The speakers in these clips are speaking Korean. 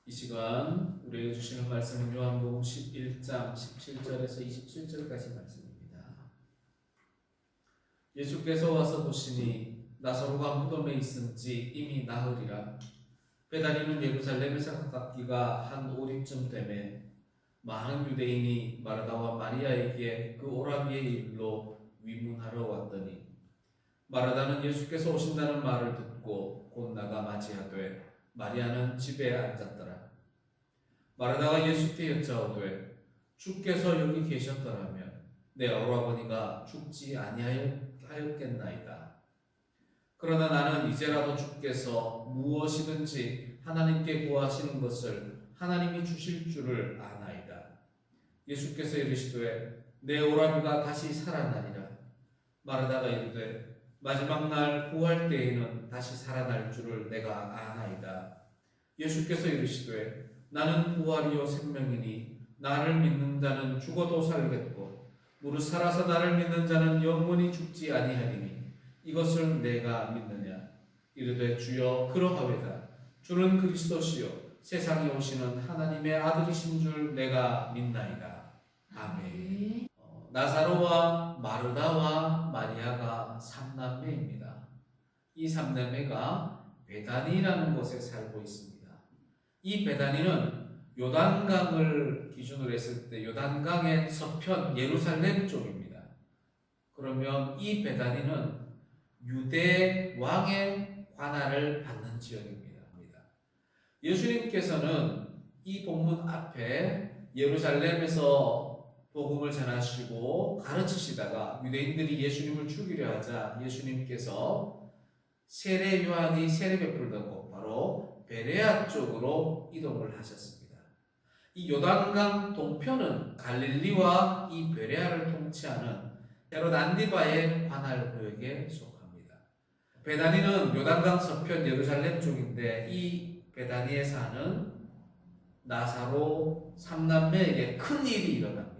이 시간 우리에게 주시는 말씀은 요한복음 11장 17절에서 27절까지 말씀입니다. 예수께서 와서 보시니 나사로가 무덤에 있은지 이미 나흘이라. 베다니는 예루살렘에서 가깝기가 한 5리쯤 되매 많은 유대인이 마르다와 마리아에게 그 오라비의 일로 위문하러 왔더니 마르다는 예수께서 오신다는 말을 듣고 곧 나가 맞이하되 마리아는 집에 앉았더라. 마르다가 예수께 여짜오되 주께서 여기 계셨더라면 내 오라버니가 죽지 아니하였겠나이다. 그러나 나는 이제라도 주께서 무엇이든지 하나님께 구하시는 것을 하나님이 주실 줄을 아나이다. 예수께서 이르시되 내 오라비가 다시 살아나리라. 마르다가 이르되 마지막 날 구할 때에는 다시 살아날 줄을 내가 아나이다. 예수께서 이르시되 나는 부활이요 생명이니 나를 믿는 자는 죽어도 살겠고 무릇 살아서 나를 믿는 자는 영원히 죽지 아니하리니 이것을 내가 믿느냐. 이르되 주여 그러하외다. 주는 그리스도시요 세상에 오시는 하나님의 아들이신 줄 내가 믿나이다. 아멘. 나사로와 마르다와 마리아가 삼남매입니다. 이 삼남매가 베다니라는 곳에 살고 있습니다. 이 베다니는 요단강을 기준으로 했을 때 요단강의 서편 예루살렘 쪽입니다. 그러면 이 베다니는 유대 왕의 관할을 받는 지역입니다. 예수님께서는 이 본문 앞에 예루살렘에서 복음을 전하시고 가르치시다가 유대인들이 예수님을 죽이려 하자 예수님께서 세례 요한이 세례 베풀던 곳 바로 베레아 쪽으로 이동을 하셨습니다. 이 요단강 동편은 갈릴리와 이 베레아를 통치하는 헤롯 안디바의 관할 구역에 속합니다. 베다니는 요단강 서편 예루살렘 쪽인데 이 베다니에 사는 나사로 삼남매에게 큰 일이 일어납니다.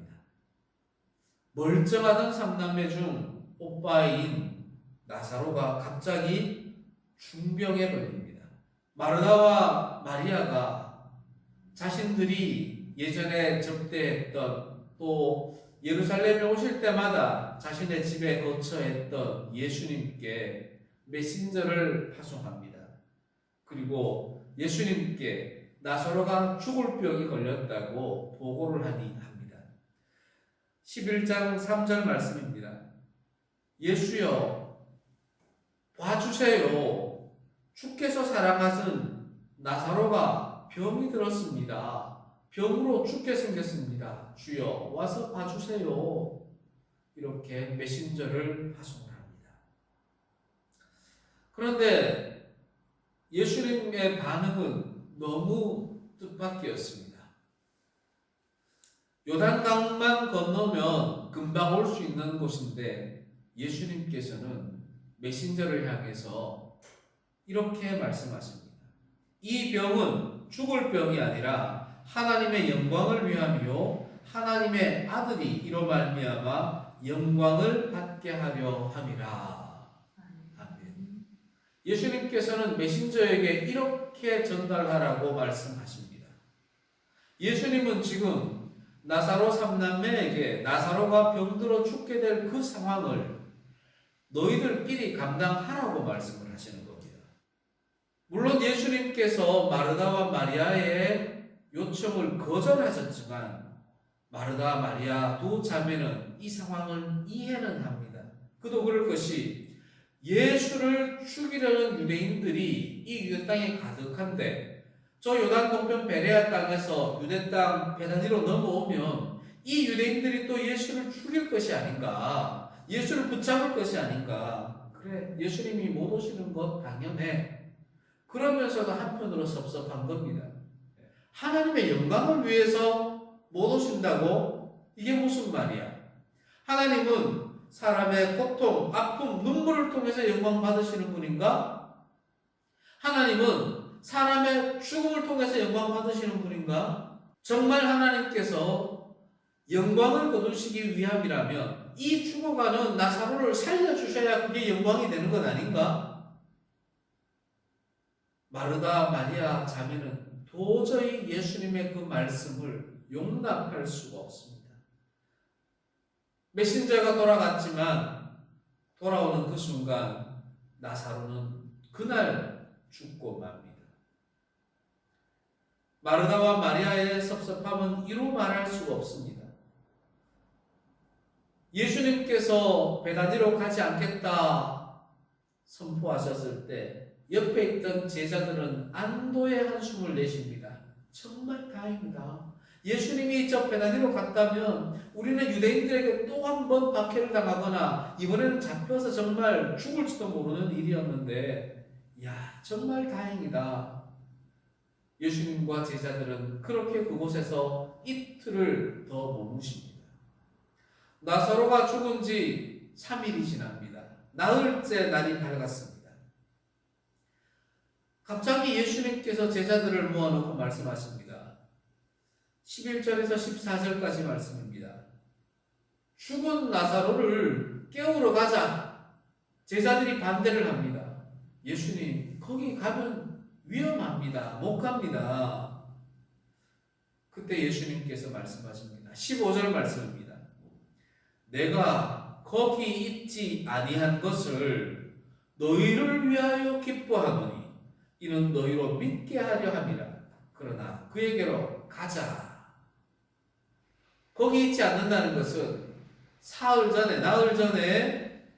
멀쩡하던 삼남매 중 오빠인 나사로가 갑자기 중병에 걸립니다. 마르다와 마리아가 자신들이 예전에 접대했던 또 예루살렘에 오실 때마다 자신의 집에 거처했던 예수님께 메신저를 파송합니다. 그리고 예수님께 나사로가 죽을 병이 걸렸다고 보고를 하니 합니다. 11장 3절 말씀입니다. 예수여 봐주세요. 주께서 사랑하신 나사로가 병이 들었습니다. 병으로 죽게 생겼습니다. 주여 와서 봐주세요. 이렇게 메신저를 파송합니다. 그런데 예수님의 반응은 너무 뜻밖이었습니다. 요단강만 건너면 금방 올 수 있는 곳인데 예수님께서는 메신저를 향해서 이렇게 말씀하십니다. 이 병은 죽을 병이 아니라 하나님의 영광을 위함이요 하나님의 아들이 이로 말미암아 영광을 받게 하려 함이라. 아멘. 예수님께서는 메신저에게 이렇게 전달하라고 말씀하십니다. 예수님은 지금 나사로 삼남매에게 나사로가 병들어 죽게 될 그 상황을 너희들끼리 감당하라고 말씀을 하시는 겁니다. 물론 예수님께서 마르다와 마리아의 요청을 거절하셨지만 마르다, 마리아 두 자매는 이 상황을 이해는 합니다. 그도 그럴 것이 예수를 죽이려는 유대인들이 이 유대 땅에 가득한데 저 요단 동편 베레아 땅에서 유대 땅 베다니로 넘어오면 이 유대인들이 또 예수를 죽일 것이 아닌가, 예수를 붙잡을 것이 아닌가. 그래, 예수님이 못 오시는 것 당연해. 그러면서도 한편으로 섭섭한 겁니다. 하나님의 영광을 위해서 못 오신다고? 이게 무슨 말이야? 하나님은 사람의 고통, 아픔, 눈물을 통해서 영광 받으시는 분인가? 하나님은 사람의 죽음을 통해서 영광 받으시는 분인가? 정말 하나님께서 영광을 거두시기 위함이라면 이 죽어가는 나사로를 살려주셔야 그게 영광이 되는 것 아닌가? 마르다, 마리아 자매는 도저히 예수님의 그 말씀을 용납할 수가 없습니다. 메신저가 돌아갔지만 돌아오는 그 순간 나사로는 그날 죽고 맙니다. 마르다와 마리아의 섭섭함은 이루 말할 수가 없습니다. 예수님께서 베다니로 가지 않겠다 선포하셨을 때 옆에 있던 제자들은 안도의 한숨을 내쉽니다. 정말 다행이다. 예수님이 저 베다니로 갔다면 우리는 유대인들에게 또 한 번 박해를 당하거나 이번에는 잡혀서 정말 죽을지도 모르는 일이었는데 야, 정말 다행이다. 예수님과 제자들은 그렇게 그곳에서 이틀을 더 머무십니다. 나사로가 죽은 지 3일이 지납니다. 나흘째 날이 밝았습니다. 갑자기 예수님께서 제자들을 모아놓고 말씀하십니다. 11절에서 14절까지 말씀입니다. 죽은 나사로를 깨우러 가자. 제자들이 반대를 합니다. 예수님, 거기 가면 위험합니다. 못 갑니다. 그때 예수님께서 말씀하십니다. 15절 말씀입니다. 내가 거기 있지 아니한 것을 너희를 위하여 기뻐하노니 이는 너희로 믿게 하려 함이라. 그러나 그에게로 가자. 거기 있지 않는다는 것은 나흘 전에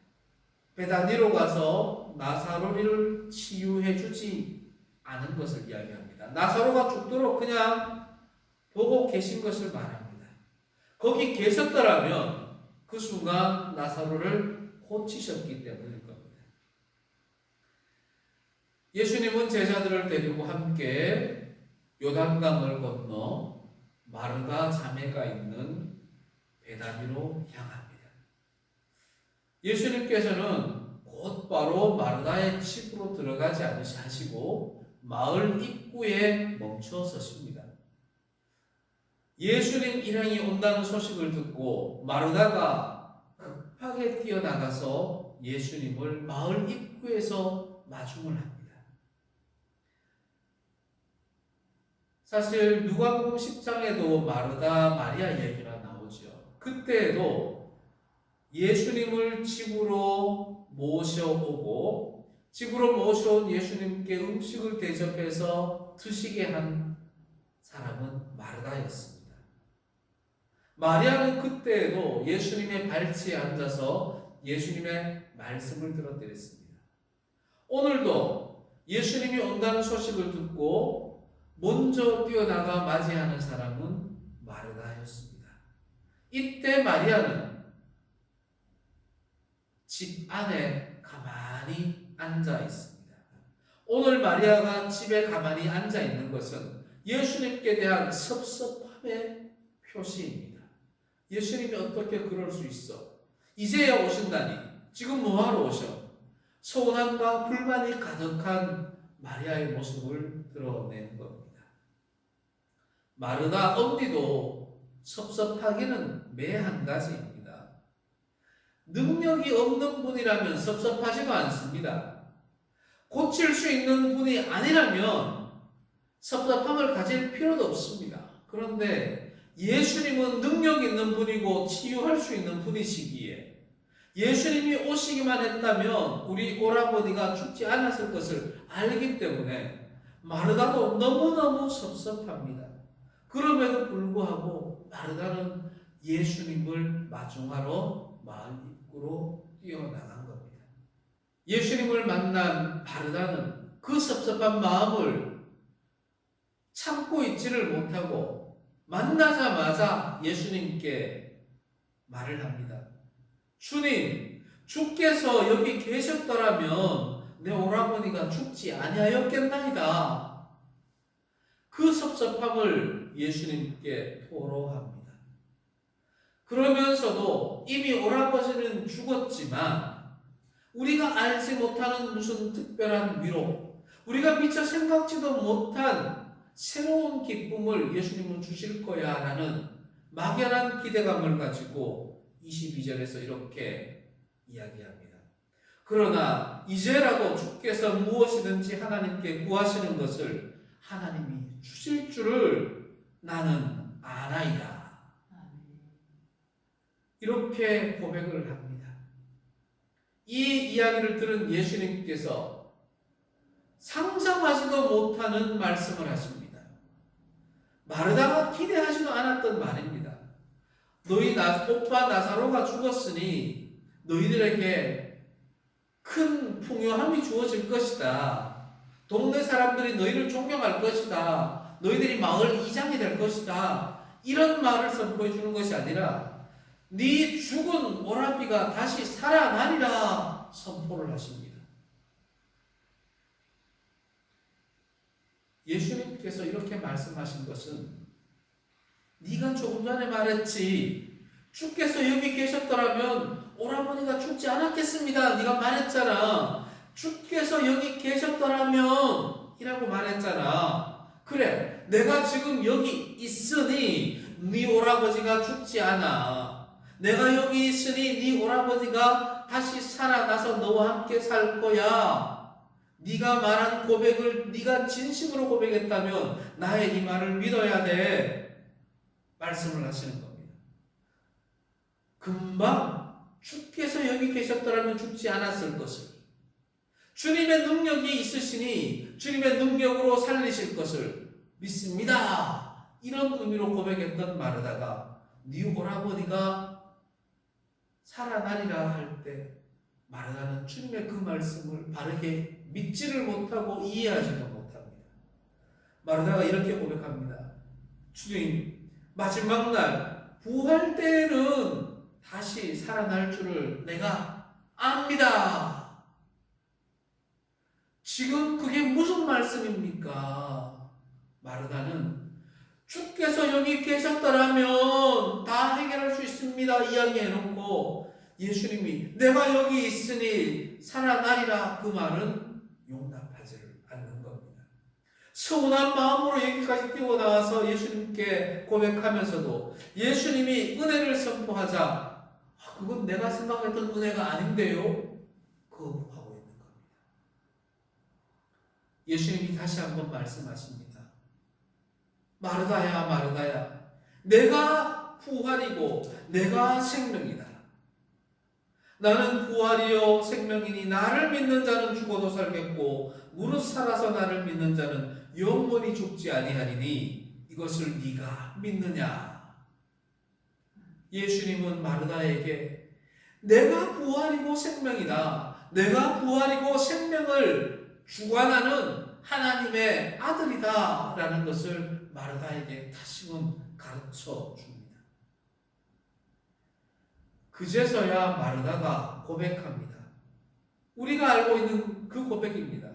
베다니로 가서 나사로를 치유해 주지 않은 것을 이야기합니다. 나사로가 죽도록 그냥 보고 계신 것을 말합니다. 거기 계셨더라면 그 순간 나사로를 고치셨기 때문일 겁니다. 예수님은 제자들을 데리고 함께 요단강을 건너 마르다 자매가 있는 베다니로 향합니다. 예수님께서는 곧바로 마르다의 집으로 들어가지 않으시고 마을 입구에 멈춰 서십니다. 예수님 일행이 온다는 소식을 듣고 마르다가 급하게 뛰어나가서 예수님을 마을 입구에서 마중을 합니다. 사실 누가복음 10장에도 마르다 마리아 얘기가 나오죠. 그때에도 예수님을 집으로 모셔오고 집으로 모셔온 예수님께 음식을 대접해서 드시게 한 사람은 마르다였습니다. 마리아는 그때에도 예수님의 발치에 앉아서 예수님의 말씀을 들어드렸습니다. 오늘도 예수님이 온다는 소식을 듣고 먼저 뛰어나가 맞이하는 사람은 마르다였습니다. 이때 마리아는 집 안에 가만히 앉아 있습니다. 오늘 마리아가 집에 가만히 앉아 있는 것은 예수님께 대한 섭섭함의 표시입니다. 예수님이 어떻게 그럴 수 있어? 이제야 오신다니 지금 뭐하러 오셔? 서운함과 불만이 가득한 마리아의 모습을 드러내는 겁니다. 마르다 언니도 섭섭하기는 매 한 가지입니다. 능력이 없는 분이라면 섭섭하지도 않습니다. 고칠 수 있는 분이 아니라면 섭섭함을 가질 필요도 없습니다. 그런데 예수님은 능력 있는 분이고 치유할 수 있는 분이시기에 예수님이 오시기만 했다면 우리 오라버니가 죽지 않았을 것을 알기 때문에 마르다도 너무너무 섭섭합니다. 그럼에도 불구하고 마르다는 예수님을 마중하러 마을 입구로 뛰어나간 겁니다. 예수님을 만난 마르다는 그 섭섭한 마음을 참고 있지를 못하고 만나자마자 예수님께 말을 합니다. 주님, 주께서 여기 계셨더라면 내 오라버니가 죽지 아니하였겠나이다. 그 섭섭함을 예수님께 토로합니다. 그러면서도 이미 오라버니는 죽었지만 우리가 알지 못하는 무슨 특별한 위로, 우리가 미처 생각지도 못한 새로운 기쁨을 예수님은 주실 거야 라는 막연한 기대감을 가지고 22절에서 이렇게 이야기합니다. 그러나 이제라도 주께서 무엇이든지 하나님께 구하시는 것을 하나님이 주실 줄을 나는 아나이다. 이렇게 고백을 합니다. 이 이야기를 들은 예수님께서 상상하지도 못하는 말씀을 하십니다. 마르다가 기대하지도 않았던 말입니다. 너희 오빠 나사로가 죽었으니 너희들에게 큰 풍요함이 주어질 것이다. 동네 사람들이 너희를 존경할 것이다. 너희들이 마을 이장이 될 것이다. 이런 말을 선포해 주는 것이 아니라 네 죽은 오라비가 다시 살아나리라 선포를 하십니다. 예수님께서 이렇게 말씀하신 것은 네가 조금 전에 말했지 주께서 여기 계셨더라면 오라버니가 죽지 않았겠습니다. 네가 말했잖아. 주께서 여기 계셨더라면 이라고 말했잖아. 그래, 내가 지금 여기 있으니 네 오라버지가 죽지 않아. 내가 여기 있으니 네 오라버지가 다시 살아나서 너와 함께 살 거야. 네가 말한 고백을 네가 진심으로 고백했다면 나의 이 말을 믿어야 돼. 말씀을 하시는 겁니다. 금방 주께서 여기 계셨더라면 죽지 않았을 것을, 주님의 능력이 있으시니 주님의 능력으로 살리실 것을 믿습니다. 이런 의미로 고백했던 마르다가 네 오라버니가 살아나리라 할 때 마르다는 주님의 그 말씀을 바르게 믿지를 못하고 이해하지도 못합니다. 마르다가 이렇게 고백합니다. 주님, 마지막 날 부활 때에는 다시 살아날 줄을 내가 압니다. 지금 그게 무슨 말씀입니까? 마르다는 주께서 여기 계셨더라면 다 해결할 수 있습니다 이야기해놓고 예수님이 내가 여기 있으니 살아나리라 그 말은 용납하지를 않는 겁니다. 서운한 마음으로 여기까지 뛰어나와서 예수님께 고백하면서도 예수님이 은혜를 선포하자 그건 내가 생각했던 은혜가 아닌데요? 거부하고 있는 겁니다. 예수님이 다시 한번 말씀하십니다. 마르다야 마르다야 내가 부활이고 내가 생명이다. 나는 부활이요 생명이니 나를 믿는 자는 죽어도 살겠고 무릇 살아서 나를 믿는 자는 영원히 죽지 아니하리니 이것을 네가 믿느냐? 예수님은 마르다에게 내가 부활이고 생명이다. 내가 부활이고 생명을 주관하는 하나님의 아들이다 라는 것을 마르다에게 다시금 가르쳐 줍니다. 그제서야 마르다가 고백합니다. 우리가 알고 있는 그 고백입니다.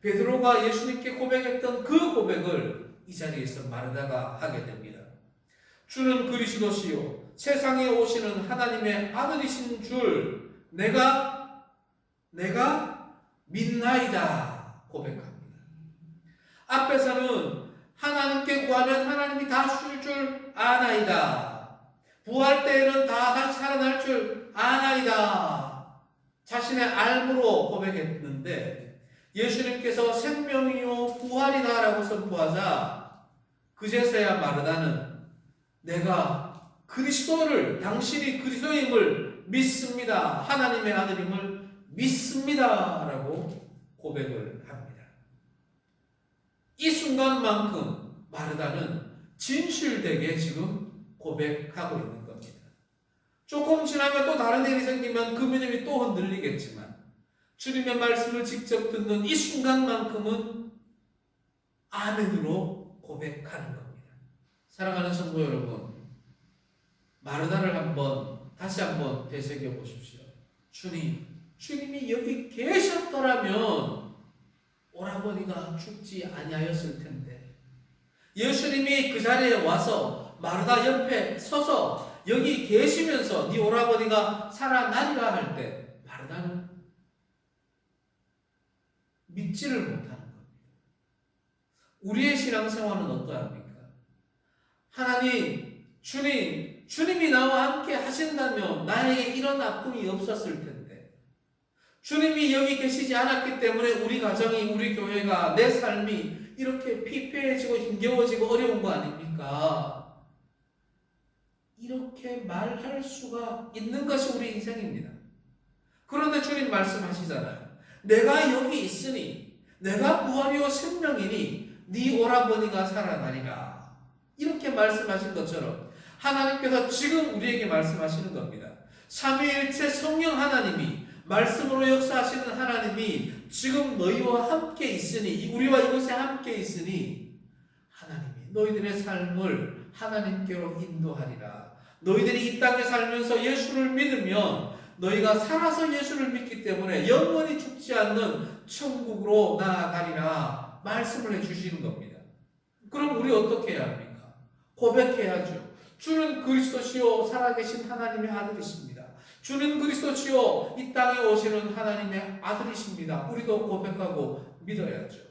베드로가 예수님께 고백했던 그 고백을 이 자리에서 마르다가 하게 됩니다. 주는 그리스도시요 세상에 오시는 하나님의 아들이신 줄 내가 믿나이다 고백합니다. 앞에서는 하나님께 구하면 하나님이 다 주실 줄 아나이다. 부활 때에는 다 다시 살아날 줄 아나이다. 자신의 알므로 고백했는데 예수님께서 생명이요 부활이다 라고 선포하자 그제서야 마르다는 내가 그리스도를 당신이 그리스도임을 믿습니다. 하나님의 아들임을 믿습니다 라고 고백을 합니다. 이 순간만큼 마르다는 진실되게 지금 고백하고 있는 겁니다. 조금 지나면 또 다른 일이 생기면 그 믿음이 또 흔들리겠지만 주님의 말씀을 직접 듣는 이 순간만큼은 아멘으로 고백하는 겁니다. 사랑하는 성도 여러분, 마르다를 다시 한번 되새겨 보십시오. 주님이 여기 계셨더라면 오라버니가 죽지 아니하였을 텐데 예수님이 그 자리에 와서 마르다 옆에 서서 여기 계시면서 네 오라버니가 살아나리라 할 때 마르다는 믿지를 못하는 겁니다. 우리의 신앙생활은 어떠합니까? 하나님, 주님이 나와 함께 하신다면 나에게 이런 아픔이 없었을 텐데 주님이 여기 계시지 않았기 때문에 우리 가정이, 우리 교회가, 내 삶이 이렇게 피폐해지고 힘겨워지고 어려운 거 아닙니까? 이렇게 말할 수가 있는 것이 우리 인생입니다. 그런데 주님 말씀하시잖아요. 내가 여기 있으니 내가 부활이요 생명이니 네 오라버니가 살아나리라. 이렇게 말씀하신 것처럼 하나님께서 지금 우리에게 말씀하시는 겁니다. 삼위일체 성령 하나님이 말씀으로 역사하시는 하나님이 지금 너희와 함께 있으니 우리와 이곳에 함께 있으니 하나님이 너희들의 삶을 하나님께로 인도하리라. 너희들이 이 땅에 살면서 예수를 믿으면 너희가 살아서 예수를 믿기 때문에 영원히 죽지 않는 천국으로 나아가리라 말씀을 해주시는 겁니다. 그럼 우리 어떻게 해야 합니까? 고백해야죠. 주는 그리스도시요 살아계신 하나님의 아들이십니다. 주는 그리스도시요 이 땅에 오시는 하나님의 아들이십니다. 우리도 고백하고 믿어야죠.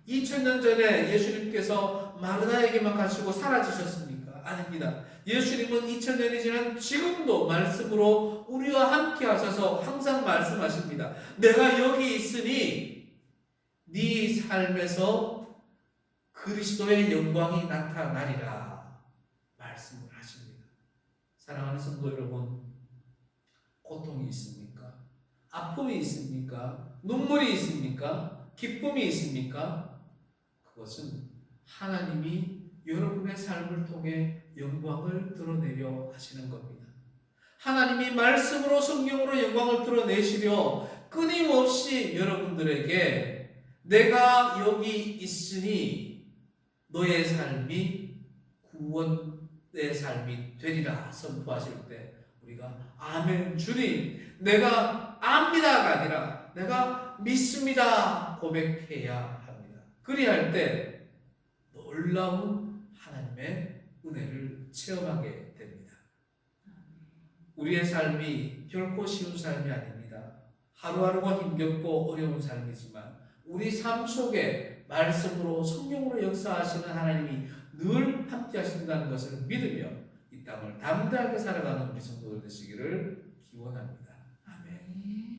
2000년 전에 예수님께서 마르다에게만 가시고 사라지셨습니까? 아닙니다. 예수님은 2000년이 지난 지금도 말씀으로 우리와 함께 하셔서 항상 말씀하십니다. 내가 여기 있으니 네 삶에서 그리스도의 영광이 나타나리라 말씀을 하십니다. 사랑하는 성도 여러분, 고통이 있습니까? 아픔이 있습니까? 눈물이 있습니까? 기쁨이 있습니까? 그것은 하나님이 여러분의 삶을 통해 영광을 드러내려 하시는 겁니다. 하나님이 말씀으로 성경으로 영광을 드러내시려 끊임없이 여러분들에게 내가 여기 있으니 너의 삶이 구원의 삶이 되리라 선포하실 때 우리가 아멘 주님 내가 압니다가 아니라 내가 믿습니다 고백해야 합니다. 그리할 때 놀라운 하나님의 은혜를 체험하게 됩니다. 우리의 삶이 결코 쉬운 삶이 아닙니다. 하루하루가 힘겹고 어려운 삶이지만 우리 삶 속에 말씀으로 성령으로 역사하시는 하나님이 늘 함께 하신다는 것을 믿으며 이 땅을 담대하게 살아가는 우리 성도들 되시기를 기원합니다.